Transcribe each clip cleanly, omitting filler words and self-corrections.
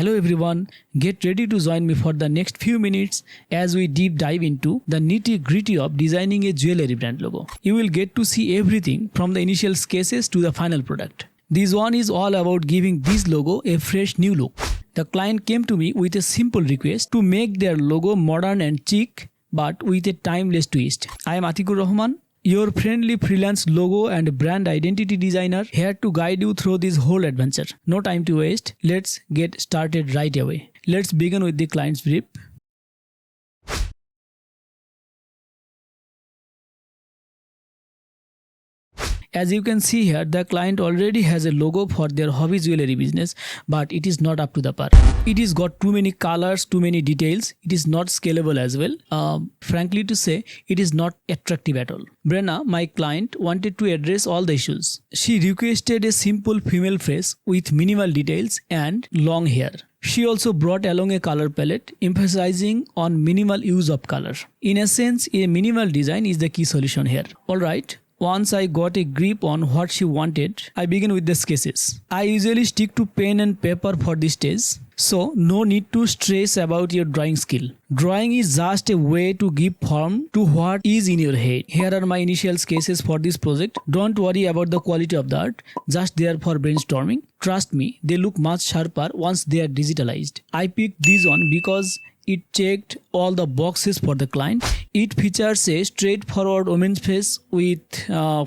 Hello everyone, get ready to join me for the next few minutes as we deep dive into the nitty-gritty of designing a jewelry brand logo. You will get to see everything from the initial sketches to the final product. This one is all about giving this logo a fresh new look. The client came to me with a simple request to make their logo modern and chic but with a timeless twist. I am Atiqur Rahman, your friendly freelance logo and brand identity designer, here to guide you through this whole adventure. No time to waste, let's get started right away. Let's begin with the client's brief. As you can see here, the client already has a logo for their hobby jewelry business, but it is not up to the par. It is got too many colors, too many details. It is not scalable as well. Frankly to say, it is not attractive at all. Brenna, my client, wanted to address all the issues. She requested a simple female face with minimal details and long hair. She also brought along a color palette, emphasizing on minimal use of color. In a sense, a minimal design is the key solution here. Alright. Once I got a grip on what she wanted, I began with the sketches. I usually stick to pen and paper for this stage, so no need to stress about your drawing skill. Drawing is just a way to give form to what is in your head. Here are my initial sketches for this project. Don't worry about the quality of the art, just there for brainstorming. Trust me, they look much sharper once they are digitalized. I picked this one because it checked all the boxes for the client. It features a straightforward woman's face with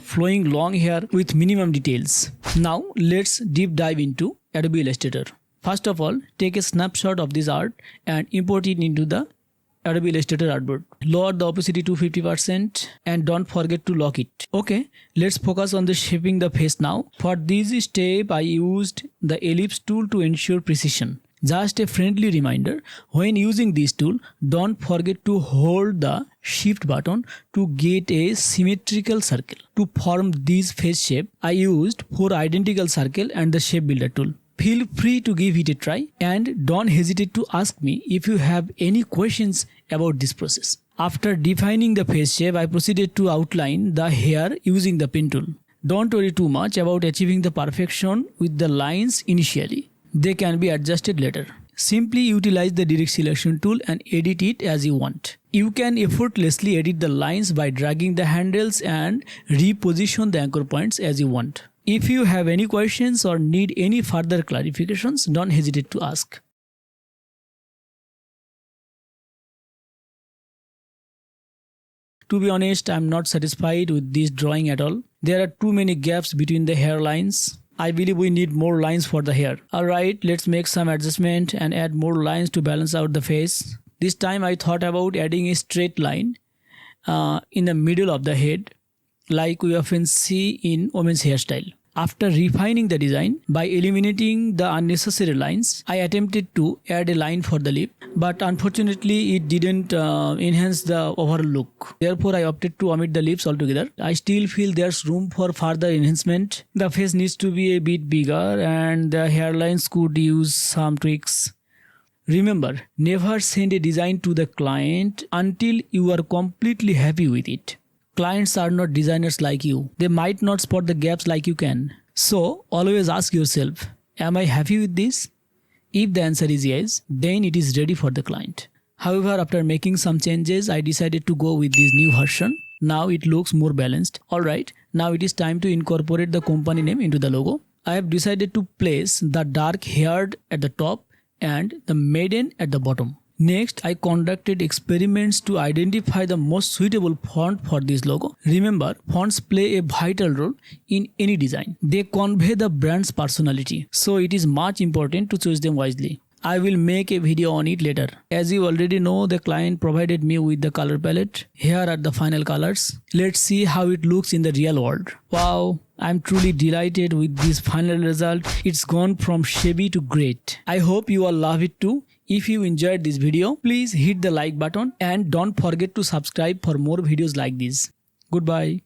flowing long hair with minimum details. Now let's deep dive into Adobe Illustrator. First of all, take a snapshot of this art and import it into the Adobe Illustrator artboard. Lower the opacity to 50% and don't forget to lock it. Okay, let's focus on the shaping the face now. For this step, I used the ellipse tool to ensure precision. Just a friendly reminder, when using this tool, don't forget to hold the shift button to get a symmetrical circle. To form this face shape, I used 4 identical circles and the shape builder tool. Feel free to give it a try and don't hesitate to ask me if you have any questions about this process. After defining the face shape, I proceeded to outline the hair using the pen tool. Don't worry too much about achieving the perfection with the lines initially. They can be adjusted later. Simply utilize the direct selection tool and edit it as you want. You can effortlessly edit the lines by dragging the handles and reposition the anchor points as you want. If you have any questions or need any further clarifications, don't hesitate to ask. To be honest, I am not satisfied with this drawing at all. There are too many gaps between the hairlines. I believe we need more lines for the hair. Alright, let's make some adjustment and add more lines to balance out the face. This time I thought about adding a straight line in the middle of the head, like we often see in women's hairstyle. After refining the design by eliminating the unnecessary lines, I attempted to add a line for the lip, but unfortunately it didn't enhance the overall look. Therefore, I opted to omit the lips altogether. I still feel there's room for further enhancement. The face needs to be a bit bigger and the hairlines could use some tweaks. Remember, never send a design to the client until you are completely happy with it. Clients are not designers like you. They might not spot the gaps like you can. So always ask yourself, am I happy with this? If the answer is yes, then it is ready for the client. However, after making some changes, I decided to go with this new version. Now it looks more balanced. Alright, now it is time to incorporate the company name into the logo. I have decided to place the dark haired at the top and the maiden at the bottom. Next, I conducted experiments to identify the most suitable font for this logo. Remember, fonts play a vital role in any design. They convey the brand's personality, so it is much important to choose them wisely. I will make a video on it later. As you already know, the client provided me with the color palette. Here are the final colors. Let's see how it looks in the real world. Wow, I'm truly delighted with this final result. It's gone from shabby to great. I hope you all love it too. If you enjoyed this video, please hit the like button and don't forget to subscribe for more videos like this. Goodbye.